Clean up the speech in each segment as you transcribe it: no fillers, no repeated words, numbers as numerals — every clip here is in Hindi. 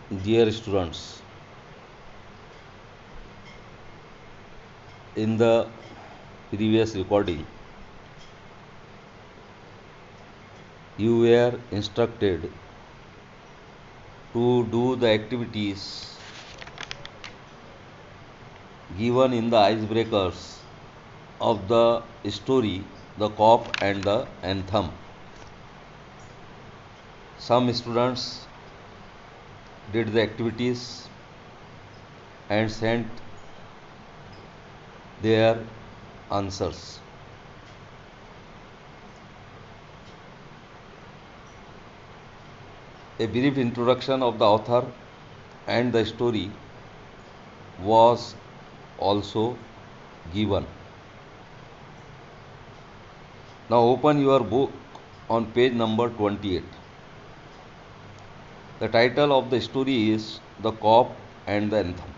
Dear students, in the previous recording, you were instructed to do the activities given in the icebreakers of the story, the cop and the anthem. Some students did the activities and sent their answers. A brief introduction of the author and the story was also given. Now open your book on page number 28. The title of the story is The Cop and the Anthem.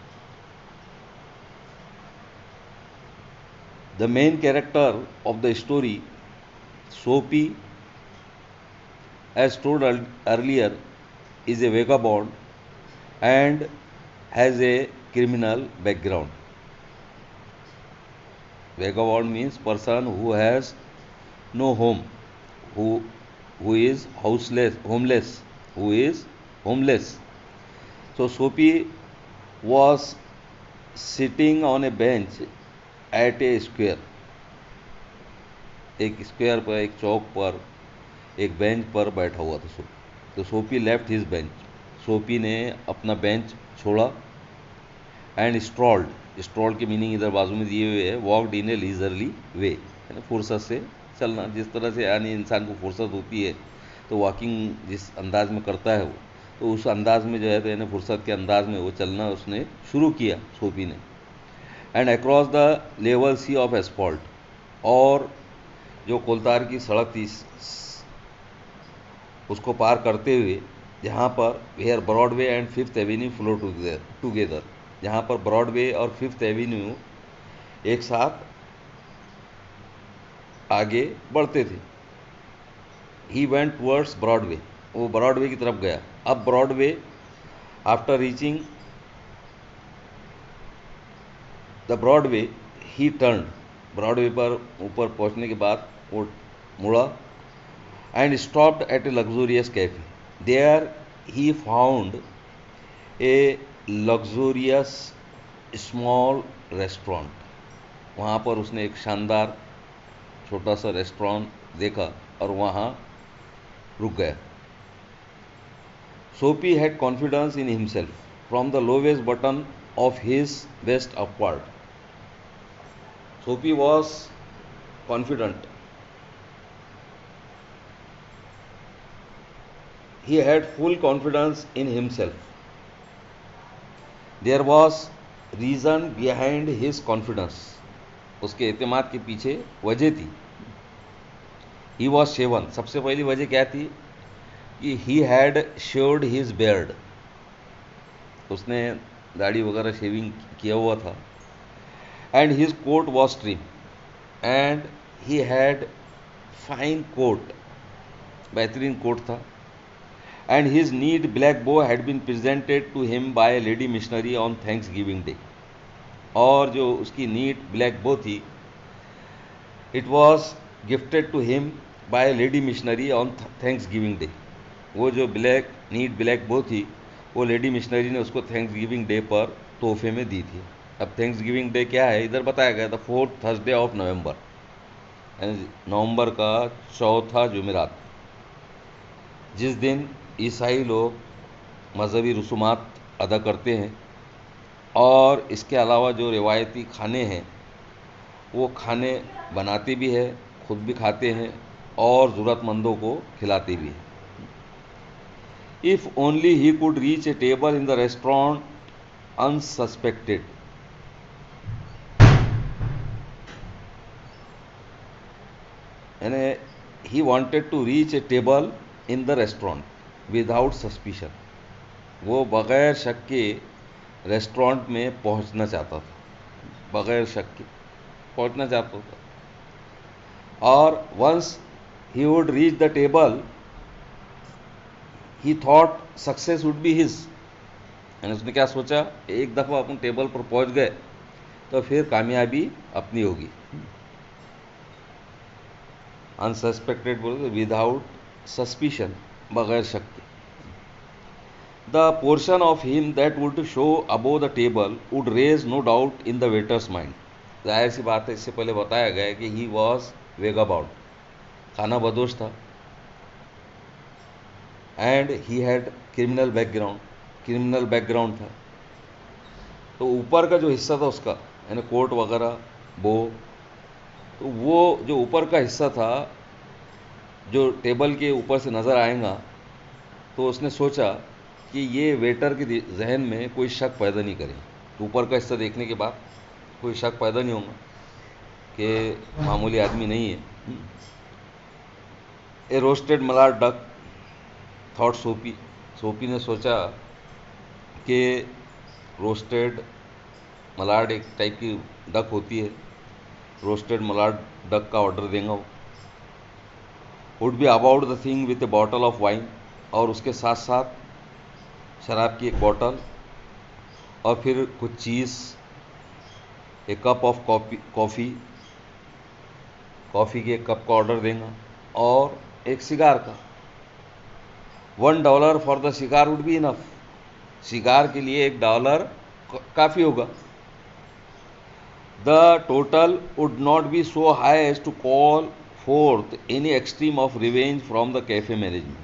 The main character of the story, Soapy, as told earlier, is a vagabond and has a criminal background. Vagabond means person who has no home, who is homeless, who is homeless. So Soapy was sitting on a bench at a square. एक स्क्वायर पर, एक चौक पर, एक बेंच पर बैठा हुआ था सोपी. तो सोपी लेफ्ट हिज बेंच. सोपी ने अपना बेंच छोड़ा एंड स्ट्रॉल्ड की मीनिंग इधर बाजू में दिए हुए है, वॉकड इन ए लीजरली वे, यानी फुर्सत से चलना. जिस तरह से यानी इंसान को फुर्सत होती है तो वॉकिंग जिस अंदाज में करता है वो, तो उस अंदाज में जो है तो यानी फुर्सत के अंदाज में वो चलना उसने शुरू किया सोपी ने. And across the level sea of asphalt, और जो कोलतार की सड़क थी उसको पार करते हुए, जहाँ पर where Broadway and Fifth Avenue flow together, जहाँ पर ब्रॉडवे और फिफ्थ एवेन्यू एक साथ आगे बढ़ते थे. ही वेंट टुवर्ड्स ब्रॉडवे, वो ब्रॉडवे की तरफ गया. अब Broadway, after reaching the Broadway he turn, Broadway पर ऊपर पहुंचने के बाद वो मुड़ा. And stopped at a luxurious cafe. There he found a luxurious small restaurant. वहाँ पर उसने एक शानदार छोटा सा रेस्टोरेंट देखा और वहाँ रुक गया. Soapy had confidence in himself from the lowest button of his waist upward. Soapy was confident. He had full confidence in himself. There was reason behind his confidence. उसके एतमाद के पीछे वजह थी. He was shaven. सबसे पहली वजह क्या थी कि he had shaved his beard. उसने दाढ़ी वगैरह शेविंग किया हुआ था. And his coat was trim. And he had fine coat. बेहतरीन कोट था. And his neat black bow had been presented to him by a lady missionary on Thanksgiving Day. और जो उसकी नीट ब्लैक बो थी, it was gifted to him by lady missionary on Thanksgiving day. वो जो नीट ब्लैक बो थी वो लेडी मिशनरी ने उसको थैंक्सगिविंग डे पर तोहफे में दी थी. अब थैंक्सगिविंग डे क्या है इधर बताया गया था, 4th थर्सडे ऑफ नवंबर, नवंबर का चौथा जुमेरात, जिस दिन ईसाई लोग मजहबी रसूमात अदा करते हैं. और इसके अलावा जो रिवायती खाने हैं वो खाने बनाते भी हैं, खुद भी खाते हैं और ज़रूरतमंदों को खिलाते भी हैं. If only he could reach a table in the restaurant unsuspected. यानी he wanted to reach a table in the restaurant without suspicion. वो बग़ैर शक के रेस्टोरेंट में पहुंचना चाहता था, बग़ैर शक के पहुंचना चाहता था. और once he would reach the table he thought success would be his. यानी उसने क्या सोचा, एक दफ़ा अपन टेबल पर पहुंच गए तो फिर कामयाबी अपनी होगी। अनसस्पेक्टेड बोले विदाउट सस्पिशन, बगैर शक के। The portion of him that would show above the table would raise no doubt in the waiter's mind. जाहिर सी बात है, इससे पहले बताया गया है कि ही वॉज वेगाबाउंड, खाना बदोश था, and he had criminal background था। तो ऊपर का जो हिस्सा था उसका, यानी कोट वगैरह वो, तो वो जो ऊपर का हिस्सा था जो टेबल के ऊपर से नज़र आएगा, तो उसने सोचा कि ये वेटर के जहन में कोई शक पैदा नहीं करे। ऊपर का हिस्सा देखने के बाद कोई शक पैदा नहीं होगा कि मामूली आदमी नहीं है। ए रोस्टेड मलाड डक थॉट सोपी। सोपी ने सोचा कि रोस्टेड मलाड एक टाइप की डक होती है, रोस्टेड मलाड डक का ऑर्डर देगा वो। Would be about the thing with A bottle of wine, और उसके साथ साथ शराब की एक बॉटल, और फिर कुछ चीज़, ए कप ऑफ कॉफ़ी के एक कप का ऑर्डर देगा, और एक सिगार का। $1 for the cigar would be enough. Cigar के लिए $1 काफ़ी होगा। The total would not be so high as to call forth any extreme of revenge from the cafe management.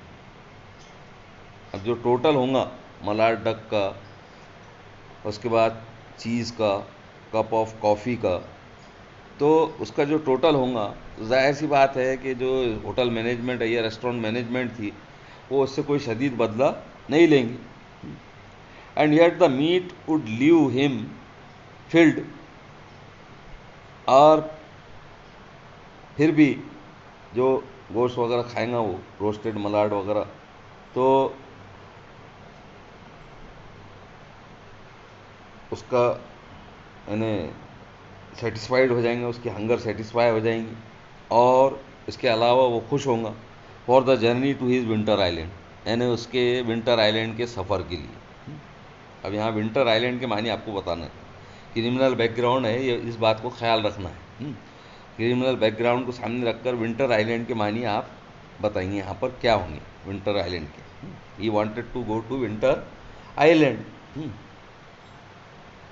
अब जो टोटल होगा मलाड डक का, उसके बाद चीज़ का, कप ऑफ कॉफ़ी का, तो उसका जो टोटल होगा, जाहिर सी बात है कि जो होटल मैनेजमेंट है या रेस्टोरेंट मैनेजमेंट थी, वो उससे कोई शदीद बदला नहीं लेंगी। And yet the meat would leave him filled, और फिर भी जो गोश्त वगैरह खाएंगा वो रोस्टेड मलाड वगैरह, तो उसका यानी सेटिस्फाइड हो जाएंगे, उसकी हंगर सेटिस्फाई हो जाएंगी, और इसके अलावा वो खुश होगा for the journey to his winter island, यानी उसके विंटर आइलैंड के सफ़र के लिए। अब यहाँ विंटर आइलैंड के मानी आपको बताना है। क्रिमिनल बैकग्राउंड है, ये इस बात को ख्याल रखना है। क्रिमिनल बैकग्राउंड को सामने रखकर विंटर आइलैंड के मानी आप बताएंगे यहाँ पर क्या होंगे विंटर आइलैंड के। He wanted to go to winter island.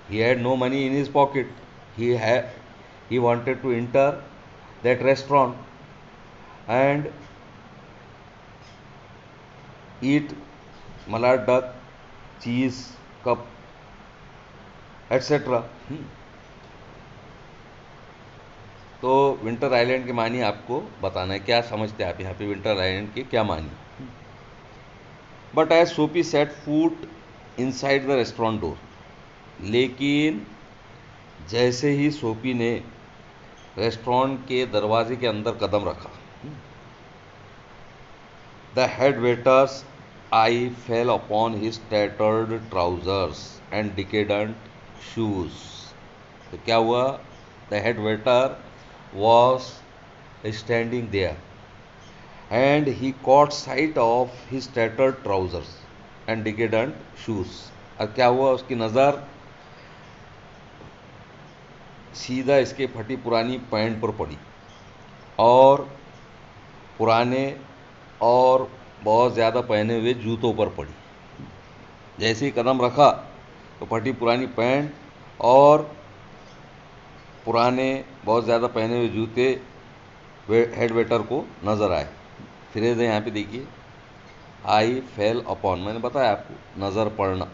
He had no money in his pocket. He wanted to enter that restaurant and eat malad duck, cheese, cup, etc. तो विंटर आइलैंड के मानी आपको बताना है, क्या समझते हैं आप यहाँ पे विंटर आइलैंड के क्या मानी। बट एज सोपी set foot inside the restaurant door, लेकिन जैसे ही सोपी ने रेस्टोरेंट के दरवाजे के अंदर कदम रखा, the head waiter's eye fell upon his tattered trousers and decadent shoes. तो क्या हुआ, the head waiter was standing there and he caught sight of his tattered trousers and decadent shoes. और क्या हुआ, उसकी नज़र सीधा इसके फटी पुरानी पैंट पर पड़ी और पुराने और बहुत ज़्यादा पहने हुए जूतों पर पड़ी। जैसे ही कदम रखा तो फटी पुरानी पैंट और पुराने बहुत ज़्यादा पहने हुए जूते हेड वेटर को नज़र आए। फ्रेज है यहाँ पे देखिए, आई फेल अपॉन, मैंने बताया आपको नज़र पड़ना।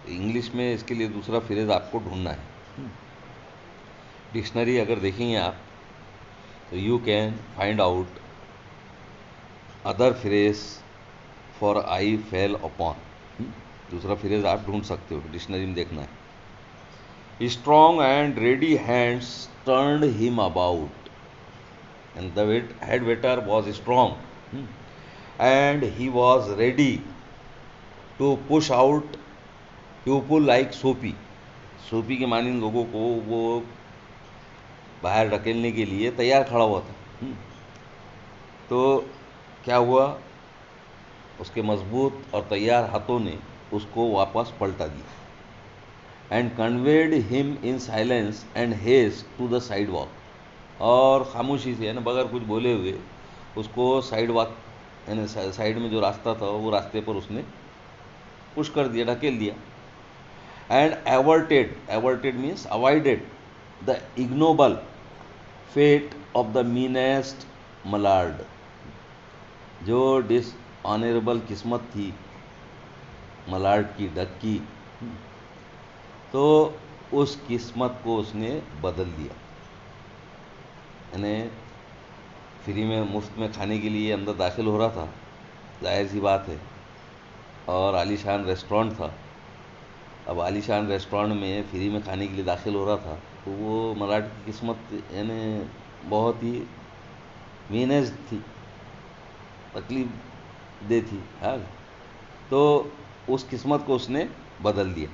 इंग्लिश में इसके लिए दूसरा फ्रेज आपको ढूंढना है। डिक्शनरी अगर देखेंगे आप तो you can find out other phrase for eye fell upon. दूसरा फ्रेज आप ढूंढ सकते हो, डिक्शनरी में देखना है। Strong and ready hands turned him about and the head waiter was strong and he was ready to push out people like Soapy. Soapy के मानी लोगों को वो बाहर ढकेलने के लिए तैयार खड़ा हुआ था। तो क्या हुआ, उसके मजबूत और तैयार हाथों ने उसको वापस पलटा दिया and conveyed him in silence and haste to the sidewalk, और खामोशी से यानी बगैर कुछ बोले हुए उसको साइड वॉक यानी साइड में जो रास्ता था वो रास्ते पर उसने पुश कर दिया, ढकेल दिया। And averted means avoided the ignoble fate of the meanest mallard, जो डिसऑनरेबल किस्मत थी मलार्ड की, डक की, तो उस किस्मत को उसने बदल दिया। यानी फ्री में मुफ्त में खाने के लिए अंदर दाखिल हो रहा था, जाहिर सी बात है, और आलीशान रेस्टोरेंट था। अब आलीशान रेस्टोरेंट में फ्री में खाने के लिए दाखिल हो रहा था, तो वो मलाड की किस्मत यानी बहुत ही मीनेज थी, तकलीफ दे थी। हाँ, तो उस किस्मत को उसने बदल दिया।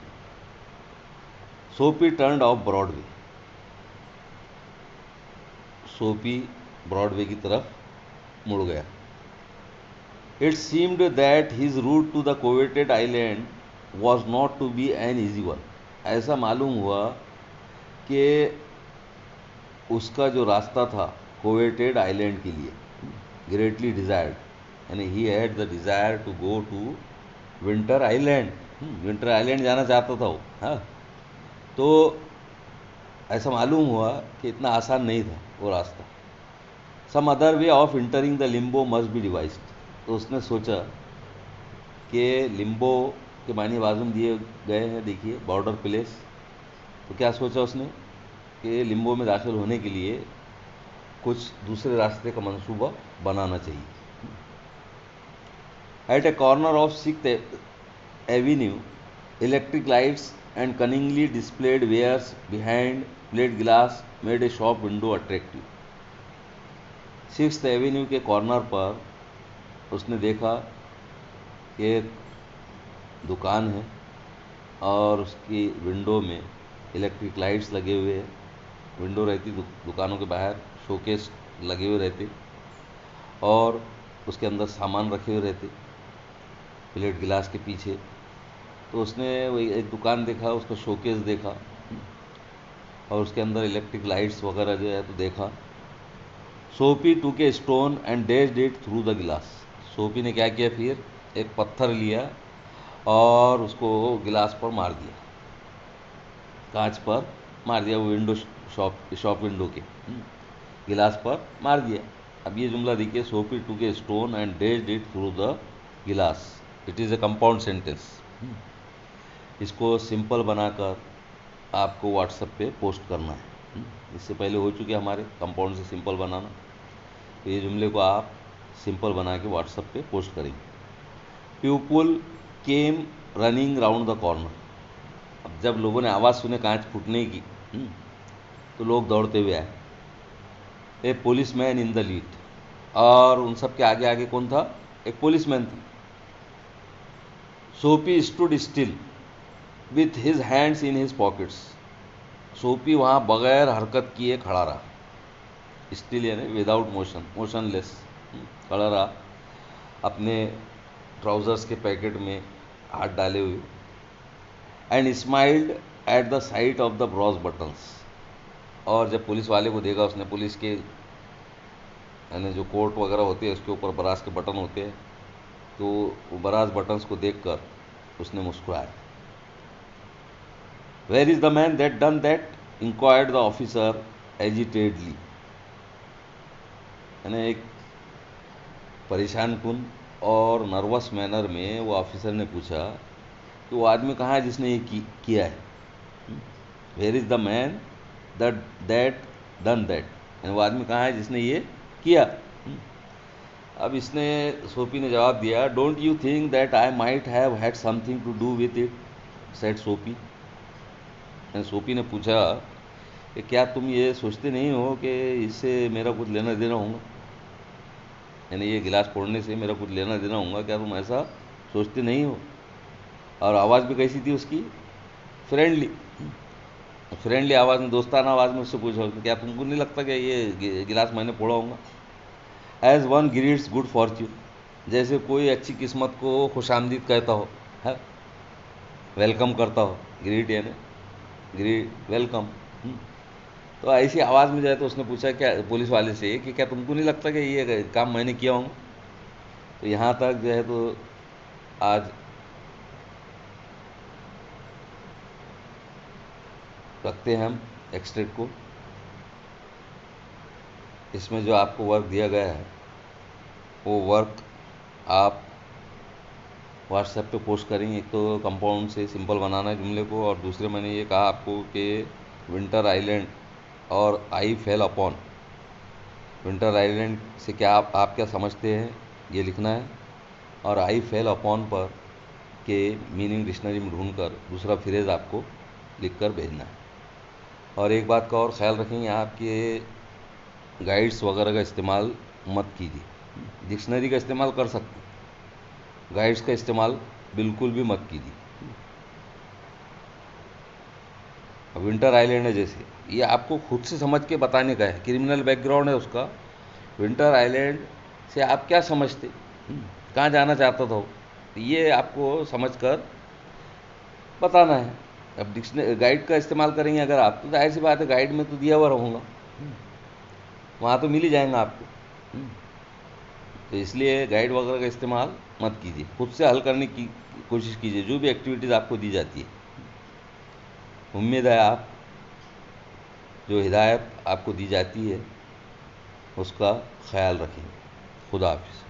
Soapy turned off Broadway, Soapy Broadway की तरफ मुड़ गया। It seemed that his route to the coveted island was not to be an easy one, ऐसा मालूम हुआ कि उसका जो रास्ता था कोवेटेड आइलैंड के लिए, ग्रेटली डिज़ायर्ड, यानी he had the desire to go to winter island, winter island जाना चाहता था वो। हाँ, तो ऐसा मालूम हुआ कि इतना आसान नहीं था वो रास्ता। Some other way of entering the limbo must be devised, तो उसने सोचा कि लिम्बो के मानी बाजुम दिए गए हैं, देखिए बॉर्डर प्लेस, तो क्या सोचा उसने कि लिम्बो में दाखिल होने के लिए कुछ दूसरे रास्ते का मंसूबा बनाना चाहिए। At a corner of 6th avenue electric lights and cunningly displayed wares behind plate glass made a shop window attractive. 6th avenue के कॉर्नर पर उसने देखा कि एक दुकान है और उसकी विंडो में इलेक्ट्रिक लाइट्स लगे हुए हैं। विंडो रहती दुकानों के बाहर, शोकेस लगे हुए रहते और उसके अंदर सामान रखे हुए रहते प्लेट गिलास के पीछे। तो उसने वही एक दुकान देखा, उसका शोकेस देखा और उसके अंदर इलेक्ट्रिक लाइट्स वगैरह जो है तो देखा। सोपी took a stone and dashed it through the गिलास, सोपी ने क्या किया, फिर एक पत्थर लिया और उसको गिलास पर मार दिया, कांच पर मार दिया, वो विंडो शॉप विंडो के गिलास पर मार दिया। अब ये जुमला देखिए, Soapy took a stone and dashed it through the glass, it is a compound sentence. इसको सिंपल बनाकर आपको व्हाट्सएप पे पोस्ट करना है। इससे पहले हो चुके हमारे कंपाउंड से सिंपल बनाना, तो ये जुमले को आप सिंपल बना के व्हाट्सएप पे पोस्ट करेंगे। People came running round the corner, अब जब लोगों ने आवाज़ सुने कांच फूटने की, तो लोग दौड़ते हुए आए। A policeman in the lead, और उन सब के आगे आगे कौन था, एक पुलिसमैन था। सोपी stood still with his hands in his pockets, सोपी वहाँ बगैर हरकत किए खड़ा रहा, स्टिल यानी विदाउट मोशन, मोशनलेस खड़ा रहा, अपने ट्राउज़र्स के पैकेट में हाथ डाले हुए। And smiled at the site of the brows buttons, और जब पुलिस वाले को देखा उसने, पुलिस के यानी जो कोट वगैरह होते हैं उसके ऊपर बराज के बटन होते हैं, तो वो बराज बटन्स को देखकर उसने मुस्कुराया। Where is the man that done that, inquired the officer agitatedly, यानी एक परेशान कुन और नर्वस मैनर में वो ऑफिसर ने पूछा कि वो आदमी कहाँ है जिसने ये किया है। Where is the man that done that, यानी वो आदमी कहाँ है जिसने ये किया। अब इसने, सोपी ने जवाब दिया, don't you think that I might have had something to do with it, said Soapy. Soapy ने पूछा कि क्या तुम ये सोचते नहीं हो कि इससे मेरा कुछ लेना देना होगा, यानी ये गिलास फोड़ने से मेरा कुछ लेना देना होगा, क्या तुम ऐसा सोचते नहीं हो। और आवाज़ भी कैसी थी उसकी, फ्रेंडली आवाज़ में, दोस्ताना आवाज़ में उससे पूछा, क्या तुमको नहीं लगता कि ये गिलास मैंने फोड़ा होगा। As one greets good fortune, जैसे कोई अच्छी किस्मत को खुशामदीद कहता हो, है। वेलकम करता हो, ग्रीट यानी ग्रीट वेलकम। तो ऐसी आवाज़ में जो है तो उसने पूछा क्या पुलिस वाले से कि क्या तुमको नहीं लगता कि ये काम मैंने किया हूँ? तो यहाँ तक जो है तो आज रखते हैं हम एक्सट्रैक्ट को। इसमें जो आपको वर्क दिया गया है वो वर्क आप व्हाट्सएप पे पोस्ट करेंगे। एक तो कंपाउंड से सिंपल बनाना है जुमले को, और दूसरे मैंने ये कहा आपको कि विंटर आइलैंड और आई फेल अपॉन, विंटर आइलैंड से क्या आप क्या समझते हैं ये लिखना है, और आई फेल अपॉन पर के मीनिंग डिक्शनरी में ढूंढकर दूसरा फ्रेज आपको लिखकर भेजना है। और एक बात का और ख्याल रखेंगे, आपके गाइड्स वगैरह का इस्तेमाल मत कीजिए। डिक्शनरी का इस्तेमाल कर सकते, गाइड्स का इस्तेमाल बिल्कुल भी मत कीजिए। विंटर आइलैंड है जैसे, ये आपको खुद से समझ के बताने का है, क्रिमिनल बैकग्राउंड है उसका। विंटर आइलैंड से आप क्या समझते, कहाँ जाना चाहता था वो, ये आपको समझकर बताना है। अब डिक्शनरी गाइड का इस्तेमाल करेंगे अगर आप, तो जाहिर सी बात है गाइड में तो दिया हुआ रहूँगा, वहाँ तो मिल ही जाएगा आपको। तो इसलिए गाइड वगैरह का इस्तेमाल मत कीजिए, खुद से हल करने की कोशिश कीजिए जो भी एक्टिविटीज़ आपको दी जाती है। उम्मीद है आप जो हिदायत आपको दी जाती है उसका ख्याल रखेंगे। खुदा हाफिज़।